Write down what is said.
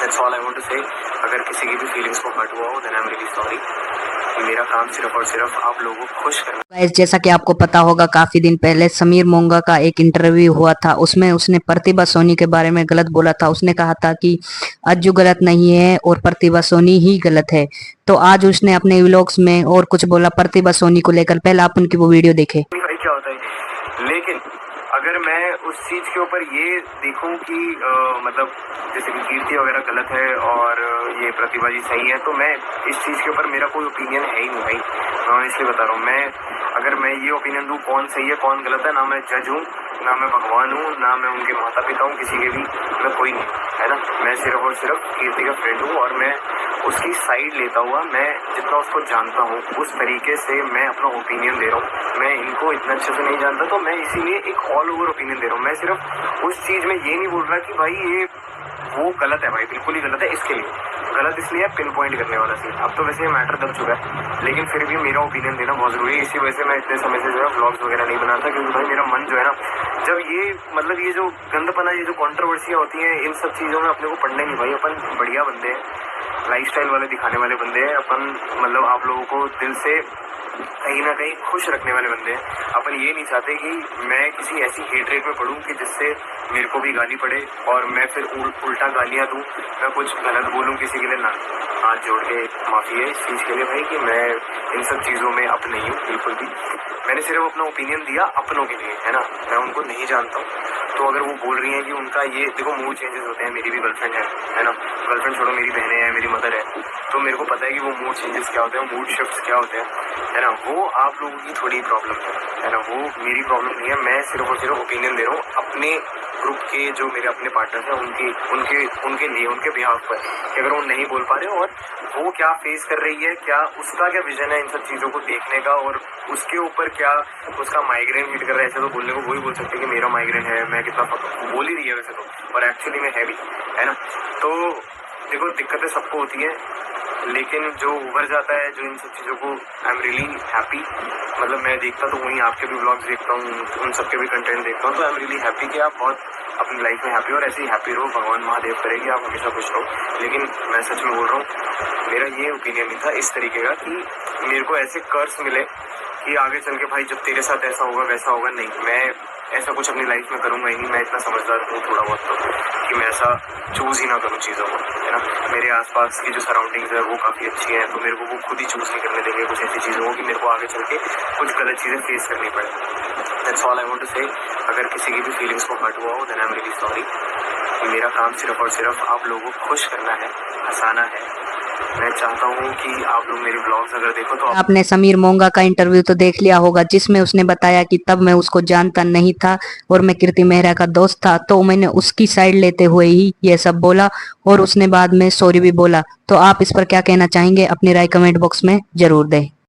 That's all I want to say. अगर किसी की भी फीलिंग्स को हर्ट हुआ हो then I am really sorry. मेरा काम सिर्फ और सिर्फ आप लोगों को खुश करना। गाइस, जैसा कि आपको पता होगा, काफी दिन पहले समीर मोंगा का एक इंटरव्यू हुआ था। उसमें उसने प्रतिभा सोनी के बारे में गलत बोला था। उसने कहा था कि अज्जू गलत नहीं है और प्रतिभा सोनी ही गलत है। तो आज उसने अपने व्लॉग्स में और कुछ बोला प्रतिभा सोनी को लेकर। पहले आप उनकी वो वीडियो देखें। भाई क्या होता है, लेकिन अगर मैं उस चीज के ऊपर ये देखूं कि मतलब जैसे कि कीर्ति वगैरह गलत है और ये प्रतिभा जी सही है, तो मैं इस चीज के ऊपर मेरा कोई ओपिनियन है ही नहीं भाई। मैं इसलिए बता रहा हूँ, मैं अगर मैं ये ओपिनियन दूं कौन सही है कौन गलत है, ना मैं जज हूँ, ना मैं भगवान हूँ, ना मैं उनके माता पिता हूँ, किसी के भी मैं कोई नहीं, है ना। मैं सिर्फ और सिर्फ कीर्ति का फ्रेंड हूँ और मैं उसकी साइड लेता हुआ, मैं जितना उसको जानता हूँ उस तरीके से मैं अपना ओपिनियन दे रहा हूँ। मैं इनको इतना अच्छे से नहीं जानता, तो मैं इसीलिए एक ऑल ओवर ओपिनियन दे रहा हूँ। मैं सिर्फ उस चीज में ये नहीं बोल रहा कि भाई ये वो गलत है, भाई बिल्कुल ही गलत है। इसके लिए गलत इसलिए पिन पॉइंट करने वाला सीन। अब तो वैसे ये मैटर दब चुका है, लेकिन फिर भी मेरा ओपिनियन देना बहुत जरूरी है। इसी वजह से मैं इतने समय से जो है व्लॉग्स वगैरह नहीं बनाता, क्योंकि भाई मेरा मन जो है ना, जब ये मतलब ये जो गंदपना, ये जो कॉन्ट्रोवर्सियां होती हैं, इन सब चीजों में अपने को पढ़ना नहीं भाई। अपन बढ़िया बंदे हैं, लाइफस्टाइल वाले दिखाने वाले बंदे हैं अपन, मतलब आप लोगों को दिल से कहीं ना कहीं खुश रखने वाले बंदे हैं। अपन ये नहीं चाहते कि मैं किसी ऐसी हेटरेट में पढ़ूं कि जिससे मेरे को भी गाली पड़े और मैं फिर उल्टा गालियां दूं, मैं कुछ गलत बोलूं किसी के लिए ना। हाथ जोड़ के माफी है इस चीज के लिए भाई कि मैं इन सब चीजों में अप नहीं हूँ बिल्कुल भी। मैंने सिर्फ अपना ओपिनियन दिया अपनों के लिए, है ना। मैं उनको नहीं जानता हूँ, तो अगर वो बोल रही हैं कि उनका ये देखो मूड चेंजेस होते हैं, मेरी भी गर्लफ्रेंड है ना। गर्लफ्रेंड छोड़ो, मेरी बहनें हैं, मेरी मदर है, तो मेरे को पता है कि वो मूड चेंजेस क्या होते हैं, मूड शिफ्ट्स क्या होते हैं, है ना। वो आप लोगों की थोड़ी प्रॉब्लम है ना, वो मेरी प्रॉब्लम नहीं है। मैं सिर्फ और सिर्फ ओपिनियन दे रहा हूँ अपने ग्रुप के जो मेरे अपने पार्टनर्स हैं उनके उनके उनके लिए, उनके बिहाफ पर, कि अगर वो नहीं बोल पा रहे और वो क्या फेस कर रही है, क्या उसका क्या विजन है इन सब चीज़ों को देखने का, और उसके ऊपर क्या उसका माइग्रेन हिट कर रहा है। ऐसे तो बोलने को वही बोल सकते हैं कि मेरा माइग्रेन है, मैं कितना बोल ही रही है वैसे तो, और एक्चुअली में है भी, है ना। तो देखो दिक्कतें सबको होती हैं, लेकिन जो उभर जाता है, जो इन सब चीज़ों को, आई एम रियली हैप्पी। मतलब मैं देखता तो वहीं आपके भी ब्लॉग्स देखता हूँ, उन सबके भी कंटेंट देखता हूँ, तो आई एम रियली हैप्पी कि आप बहुत अपनी लाइफ में हैप्पी, और ऐसे ही हैप्पी रहो। भगवान महादेव करे कि आप हमेशा खुश रहो। लेकिन मैं सच में बोल रहा हूँ, मेरा ये ओपिनियन नहीं था इस तरीके का कि मेरे को ऐसे कर्स मिले कि आगे चल के भाई जब तेरे साथ ऐसा होगा वैसा होगा। नहीं, मैं ऐसा कुछ अपनी लाइफ में करूंगा ही नहीं। मैं इतना समझदार हूँ थोड़ा बहुत तो, कि मैं ऐसा चूज ही ना करूँ चीज़ों को, है ना। मेरे आसपास की जो सराउंडिंग्स है वो काफ़ी अच्छी हैं, तो मेरे को वो खुद ही चूज नहीं करने देंगे कुछ ऐसी चीज़ों को कि मेरे को आगे चल के कुछ गलत चीज़ें फेस करनी पड़े। That's all I want to say. अगर किसी की भी फीलिंग्स को हर्ट हुआ हो then I am really sorry. मेरा काम सिर्फ और सिर्फ आप लोगों को खुश करना है, हंसाना है। मैं चाहता हूँ कि आप लोग मेरे ब्लॉग्स अगर देखो तो आपने समीर मोंगा का इंटरव्यू तो देख लिया होगा, जिसमें उसने बताया कि तब मैं उसको जानता नहीं था और मैं कीर्ति मेहरा का दोस्त था, तो मैंने उसकी साइड लेते हुए ही ये सब बोला, और उसने बाद में सॉरी भी बोला। तो आप इस पर क्या कहना चाहेंगे? अपनी राय कमेंट बॉक्स में जरूर दें।